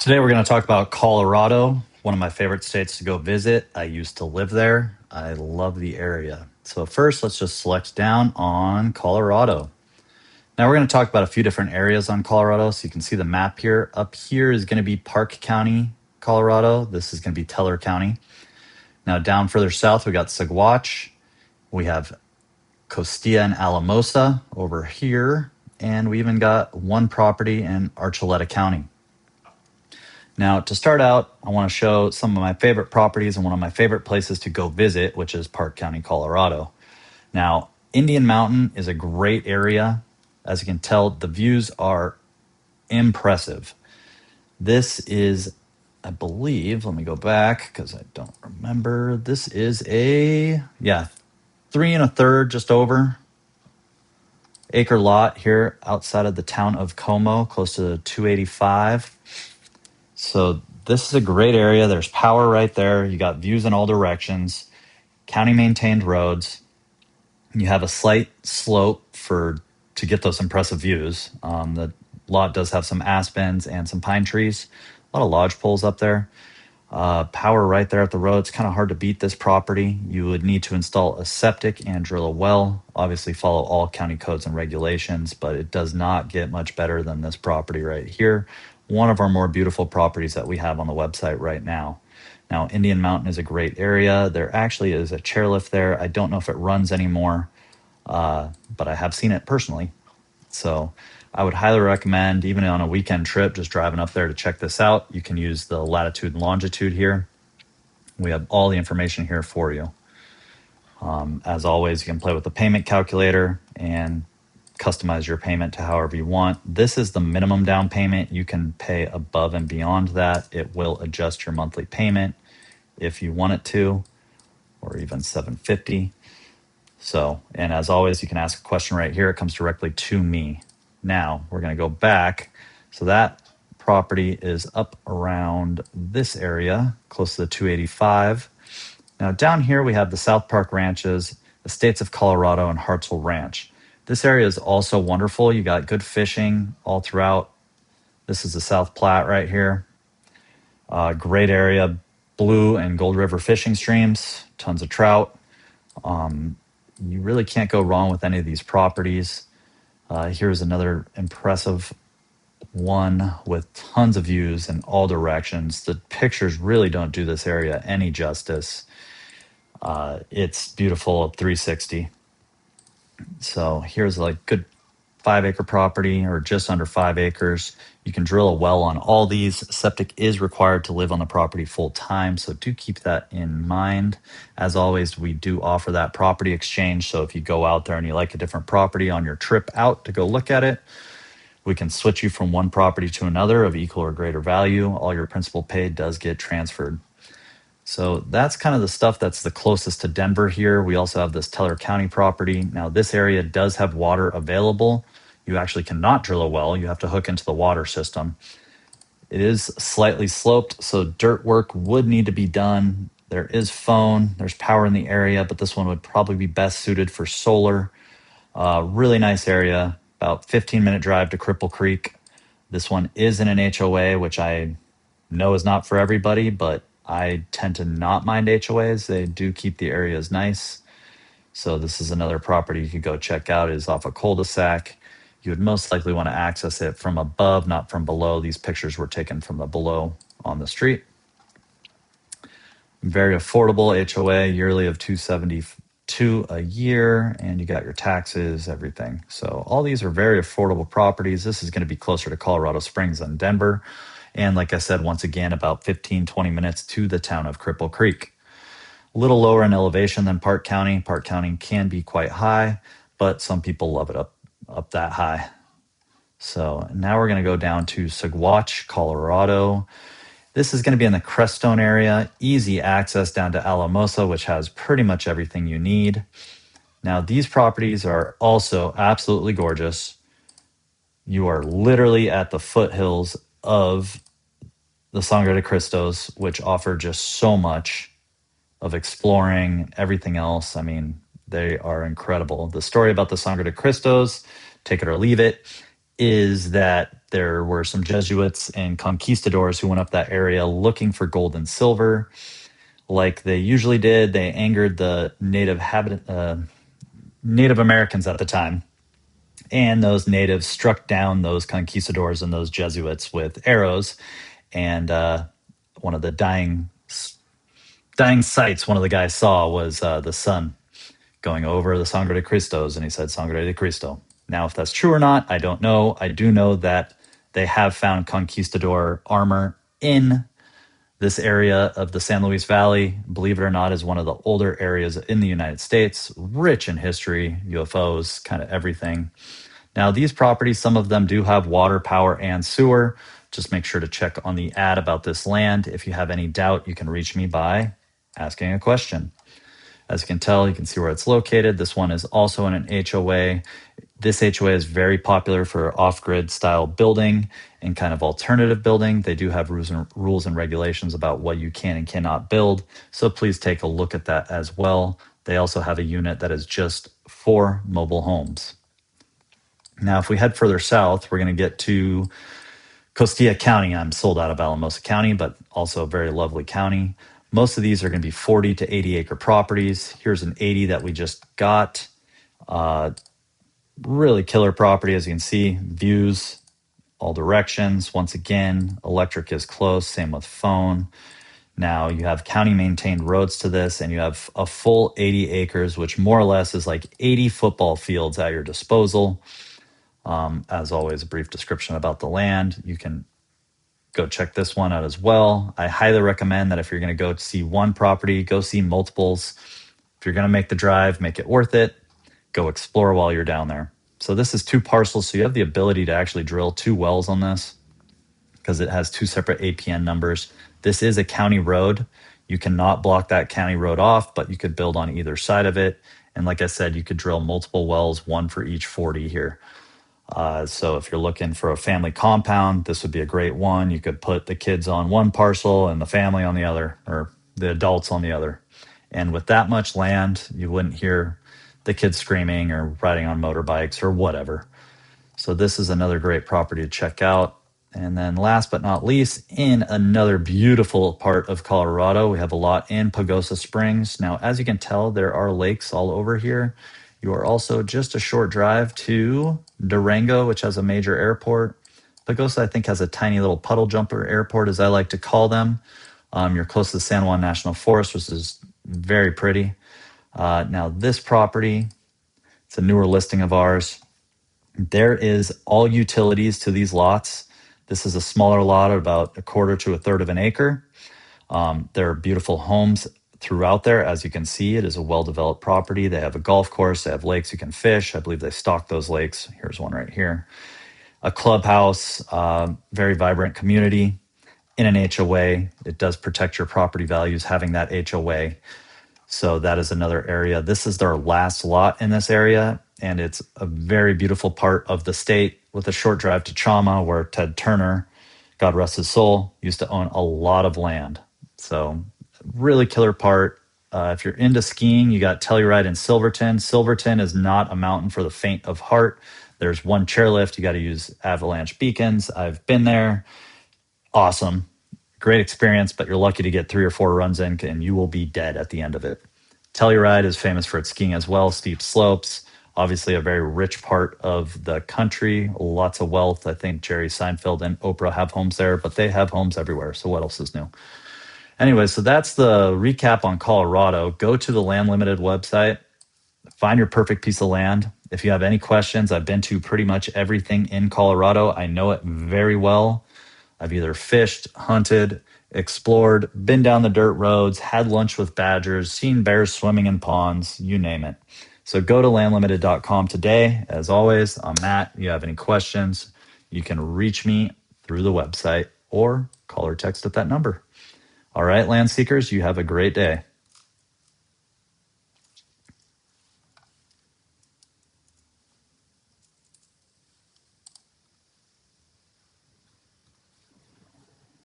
Today we're going to talk about Colorado, one of my favorite states to go visit. I used to live there. I love the area. So first, let's just select down on Colorado. Now we're going to talk about a few different areas on Colorado. So you can see the map here. Up here is going to be Park County, Colorado. This is going to be Teller County. Now down further south, we got Saguache. We have Costilla and Alamosa over here. And we even got one property in Archuleta County. Now, to start out, I want to show some of my favorite properties and one of my favorite places to go visit, which is Park County, Colorado. Now, Indian Mountain is a great area. As you can tell, the views are impressive. This is, I believe, let me go back because I don't remember. This is a, 3 1/3, just over acre lot here outside of the town of Como, close to 285. So this is a great area. There's power right there. You got views in all directions, county maintained roads. You have a slight slope to get those impressive views. The lot does have some aspens and some pine trees. A lot of lodge poles up there. Power right there at the road. It's kind of hard to beat this property. You would need to install a septic and drill a well. Obviously follow all county codes and regulations, but it does not get much better than this property right here. One of our more beautiful properties that we have on the website right now. Now, Indian Mountain is a great area. There actually is a chairlift there. I don't know if it runs anymore, but I have seen it personally. So I would highly recommend, even on a weekend trip, just driving up there to check this out. You can use the latitude and longitude here. We have all the information here for you. As always, you can play with the payment calculator and customize your payment to however you want. This is the minimum down payment. You can pay above and beyond that. It will adjust your monthly payment if you want it to, or even $750. So, and as always, you can ask a question right here. It comes directly to me. Now we're going to go back. So that property is up around this area, close to the 285. Now down here we have the South Park Ranches, the States of Colorado, and Hartsville Ranch. This area is also wonderful. You got good fishing all throughout. This is the South Platte right here. Great area, Blue and Gold River fishing streams, tons of trout. You really can't go wrong with any of these properties. Here's another impressive one with tons of views in all directions. The pictures really don't do this area any justice. It's beautiful 360. So here's like good 5-acre property, or just under 5 acres. You can drill a well on all these. Septic is required to live on the property full time, so do keep that in mind. As always, we do offer that property exchange. So if you go out there and you like a different property on your trip out to go look at it, we can switch you from one property to another of equal or greater value. All your principal paid does get transferred. So that's kind of the stuff that's the closest to Denver here. We also have this Teller County property. Now, this area does have water available. You actually cannot drill a well. You have to hook into the water system. It is slightly sloped, so dirt work would need to be done. There is phone. There's power in the area, but this one would probably be best suited for solar. Really nice area, about 15-minute drive to Cripple Creek. This one is in an HOA, which I know is not for everybody, but I tend to not mind HOAs. They do keep the areas nice. So this is another property you could go check out. It is off a cul-de-sac. You would most likely want to access it from above, not from below. These pictures were taken from the below on the street. Very affordable HOA, yearly of $272 a year, and you got your taxes, everything. So all these are very affordable properties. This is going to be closer to Colorado Springs than Denver. And like I said, once again, about 15-20 minutes to the town of Cripple Creek. A little lower in elevation than Park County. Park County can be quite high, but some people love it up that high. So now we're going to go down to Saguache, Colorado. This is going to be in the Crestone area. Easy access down to Alamosa, which has pretty much everything you need. Now, these properties are also absolutely gorgeous. You are literally at the foothills of the Sangre de Cristos, which offer just so much of exploring, everything else. I mean, they are incredible. The story about the Sangre de Cristos, take it or leave it, is that There were some Jesuits and conquistadors who went up that area looking for gold and silver. Like they usually did, they angered the Native Americans at the time. And those natives struck down those conquistadors and those Jesuits with arrows. And one of the dying sights one of the guys saw was the sun going over the Sangre de Cristos, and he said Sangre de Cristo. Now, if that's true or not, I don't know. I do know that they have found conquistador armor in this area of the San Luis Valley. Believe it or not, is one of the older areas in the United States, rich in history, UFOs, kind of everything. Now, these properties, some of them do have water, power, and sewer. Just make sure to check on the ad about this land. If you have any doubt, you can reach me by asking a question. As you can tell, you can see where it's located. This one is also in an HOA. This HOA is very popular for off-grid style building and kind of alternative building. They do have rules and regulations about what you can and cannot build. So please take a look at that as well. They also have a unit that is just for mobile homes. Now, if we head further south, we're going to get to Costilla County. I'm sold out of Alamosa County, but also a very lovely county. Most of these are going to be 40 to 80 acre properties. Here's an 80 that we just got. Really killer property, as you can see. Views all directions. Once again, electric is close. Same with phone. Now you have county maintained roads to this, and you have a full 80 acres, which more or less is like 80 football fields at your disposal. As always, a brief description about the land. You can go check this one out as well. I highly recommend that if you're going to go see one property, go see multiples. If you're going to make the drive, make it worth it. Go explore while you're down there. So this is 2 parcels, so you have the ability to actually drill 2 wells on this because it has 2 separate APN numbers. This is a county road. You cannot block that county road off, but you could build on either side of it. And like I said, you could drill multiple wells, 1 for each 40 here. So if you're looking for a family compound, this would be a great one. You could put the kids on one parcel and the family on the other, or the adults on the other. And with that much land, you wouldn't hear the kids screaming or riding on motorbikes or whatever. So this is another great property to check out. And then last but not least, in another beautiful part of Colorado, we have a lot in Pagosa Springs. Now, as you can tell, there are lakes all over here. You are also just a short drive to Durango, which has a major airport. Pagosa, I think, has a tiny little puddle jumper airport, as I like to call them. You're close to the San Juan National Forest, which is very pretty. Now, this property, it's a newer listing of ours. There is all utilities to these lots. This is a smaller lot at about 1/4 to 1/3 of an acre. There are beautiful homes throughout there. As you can see, it is a well-developed property. They have a golf course. They have lakes you can fish. I believe they stock those lakes. Here's one right here. A clubhouse, very vibrant community in an HOA. It does protect your property values having that HOA. So that is another area. This is their last lot in this area, and it's a very beautiful part of the state with a short drive to Chama, where Ted Turner, God rest his soul, used to own a lot of land. So really killer part. If you're into skiing, you got Telluride and Silverton. Silverton is not a mountain for the faint of heart. There's one chairlift. You got to use avalanche beacons. I've been there. Awesome. Great experience, but you're lucky to get 3 or 4 runs in, and you will be dead at the end of it. Telluride is famous for its skiing as well, steep slopes. Obviously, a very rich part of the country, lots of wealth. I think Jerry Seinfeld and Oprah have homes there, but they have homes everywhere. So what else is new? Anyway, so that's the recap on Colorado. Go to the Land Limited website, find your perfect piece of land. If you have any questions, I've been to pretty much everything in Colorado. I know it very well. I've either fished, hunted, explored, been down the dirt roads, had lunch with badgers, seen bears swimming in ponds, you name it. So go to landlimited.com today. As always, I'm Matt. If you have any questions, you can reach me through the website or call or text at that number. All right, land seekers, you have a great day.